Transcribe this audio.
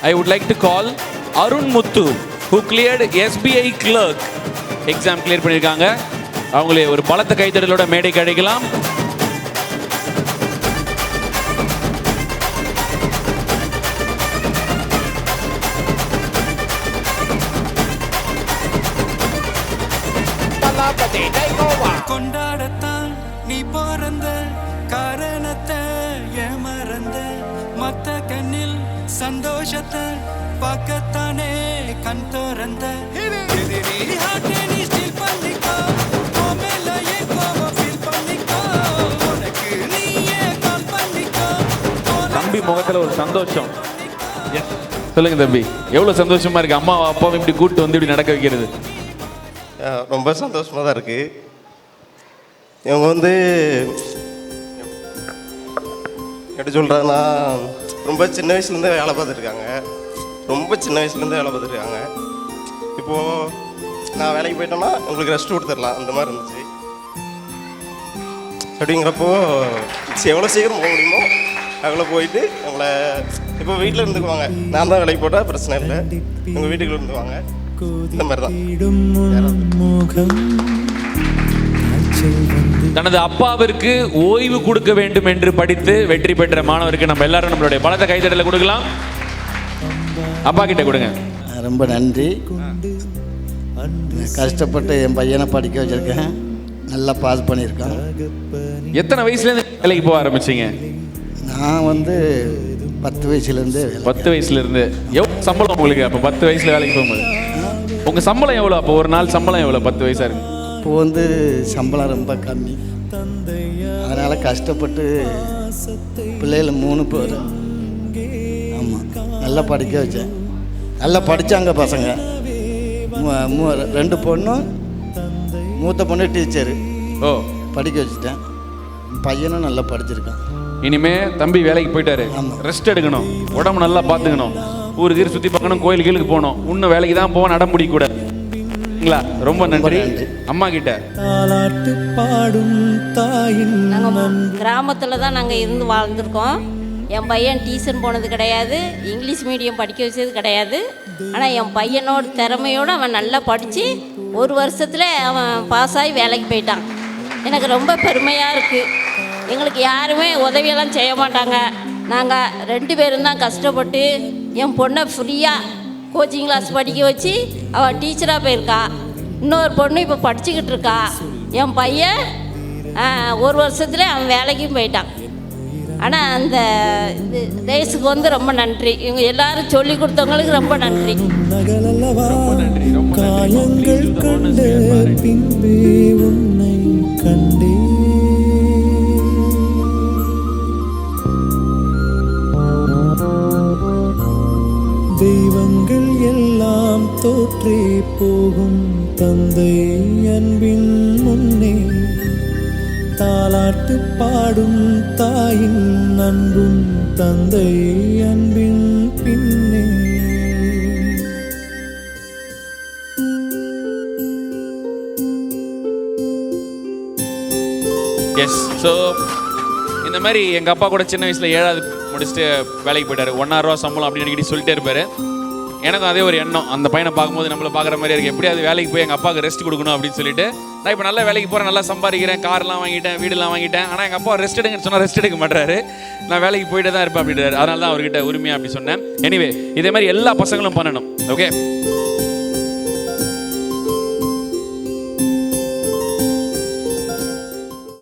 I would like to call Arun Muthu, who cleared SBI clerk exam clear பண்ணிருக்காங்க. அவங்களே ஒரு பலத்த கைதட்டலோட மேடைக்கு அழைக்கலாம். கொண்டாடத்தான் நீ பிறந்த காரணத்தை ஏமறந்த மத்த கண்ணில் சந்தோஷத்தை பார்க்கத்தானே கண் திறந்த தம்பி முகத்துல ஒரு சந்தோஷம். சொல்லுங்க தம்பி, எவ்வளவு சந்தோஷமா இருக்கு அம்மா அப்பாவும் இப்படி கூட்டு வந்து இப்படி நடக்க வைக்கிறது? ரொம்ப சந்தோஷமாக தான் இருக்குது. இவங்க வந்து எப்படி சொல்கிறதுனா, ரொம்ப சின்ன வயசுலேருந்தே வேலை பார்த்துருக்காங்க. ரொம்ப சின்ன வயசுலேருந்தே வேலை பார்த்துருக்காங்க. இப்போது நான் வேலைக்கு போயிட்டேன்னா உங்களுக்கு ரெஸ்ட் கொடுத்துடலாம் அந்த மாதிரி இருந்துச்சு. அப்படிங்கிறப்போ எவ்வளோ சீக்கிரம் போக முடியுமோ அவ்வளோ போயிட்டு அவங்கள இப்போ வீட்டில் இருந்துக்குவாங்க. நான் தான் வேலைக்கு போட்டால் பிரச்சனை இல்லை, உங்கள் வீட்டுக்குள்ள இருந்துக்குவாங்க. இந்த மாதிரி தான். தனது அப்பாவிற்கு ஓய்வு கொடுக்க வேண்டும் என்று படித்து வெற்றி பெற்ற மாணவருக்கு நம்ம எல்லாரும் நம்மளுடைய பலத்த கைதட்டலை கொடுக்கலாம். அப்பா கிட்ட கொடுங்க. ரொம்ப நன்றி. கஷ்டப்பட்டு என் பையனை படிக்க வச்சிருக்கேன், நல்லா பாஸ் பண்ணியிருக்கான். எத்தனை வயசுலேருந்து வேலைக்கு போக ஆரம்பிச்சிங்க? நான் வந்து 10 வயசுலேருந்து. 10 வயசுலேருந்து. எவ்வளோ சம்பளம் உங்களுக்கு அப்போ 10 வயசில் வேலைக்கு போகும்போது? உங்கள் சம்பளம் எவ்வளோ அப்போ? ஒரு நாள் சம்பளம் எவ்வளோ 10 வயசாக இருக்கு? இப்போ வந்து சம்பளம் ரொம்ப கம்மி, அதனால் கஷ்டப்பட்டு பிள்ளைகள் 3 பேர். ஆமாம், நல்லா படிக்க வச்சேன். நல்லா படித்தாங்க பசங்க. 2 பொண்ணும், மூத்த பொண்ணு டீச்சரு. ஓ, படிக்க வச்சுட்டேன். பையனும் நல்லா படிச்சிருக்கான். இனிமே தம்பி வேலைக்கு போயிட்டாரு, ரெஸ்ட் எடுக்கணும், உடம்பு நல்லா பார்த்துக்கணும், ஊருக்கு சுற்றி பார்க்கணும், கோயில் கீழுக்கு போகணும். இன்னும் வேலைக்கு தான் போக நட முடிக்கூடாது. ரொம்ப நன்றி. அம்மா கிட்ட கிராமத்தில் தான் நாங்கள் இருந்து வாழ்ந்துருக்கோம். என் பையன் டியூஷன் போனது கிடையாது, இங்கிலீஷ் மீடியம் படிக்க வச்சது கிடையாது. ஆனால் என் பையனோட திறமையோடு அவன் நல்லா படித்து 1 வருஷத்தில் அவன் பாஸ் ஆகி வேலைக்கு போயிட்டான். எனக்கு ரொம்ப பெருமையாக இருக்குது. எங்களுக்கு யாருமே உதவியெல்லாம் செய்ய மாட்டாங்க. நாங்கள் 2 பேரும் தான் கஷ்டப்பட்டு என் பொண்ணை ஃப்ரீயாக கோச்சிங் கிளாஸ் படிக்க வச்சு அவள் டீச்சராக போயிருக்கா. இன்னொரு பொண்ணு இப்போ படிச்சுக்கிட்டு இருக்கா. என் பையன் 1 வருஷத்துல அவன் வேலைக்கும் போயிட்டான். ஆனால் அந்த தேசுக்கு வந்து ரொம்ப நன்றி. இவங்க எல்லாரும் சொல்லி கொடுத்தவங்களுக்கு ரொம்ப நன்றி. காயங்கள் கண்டு பின்பே உன்னை கண்டே தெய்வங்கள் எல்லாம் தோற்றே போகும் தந்தை அன்பின் முன்னே தாலாட்டு பாடும் தாயின் அன்பும் தந்தை அன்பின் பின்னே. எஸ். ஸோ இந்த மாதிரி எங்கள் அப்பா கூட சின்ன வயசில் 7வது முடிச்சுட்டு வேலைக்கு போயிட்டார். 1000 ரூபா சம்பளம் அப்படின்னு அடிக்கடி சொல்லிட்டே இருப்பார். எனக்கும் அதே ஒரு எண்ணம், அந்த பையனை பார்க்கும்போது நம்மளை பார்க்குற மாதிரி இருக்குது. எப்படியாவது வேலைக்கு போய் எங்கள் அப்பாவுக்கு ரெஸ்ட் கொடுக்கணும் அப்படின்னு சொல்லிட்டு நான் இப்போ நல்லா வேலைக்கு போகிறேன், நல்லா சம்பாதிக்கிறேன், கார்லாம் வாங்கிட்டேன், வீடெல்லாம் வாங்கிட்டேன். ஆனால் எங்கள் அப்பா ரெஸ்ட் எடுங்கன்னு சொன்னால் ரெஸ்ட் எடுக்க மாட்டாரு. நான் வேலைக்கு போயிட்டு தான் இருப்பேன் அப்படின்றாரு. அதனால தான் அவர்கிட்ட உரிமையாக அப்படி சொன்னேன். எனிவே இதே மாதிரி எல்லா பசங்களும் பண்ணணும். ஓகே.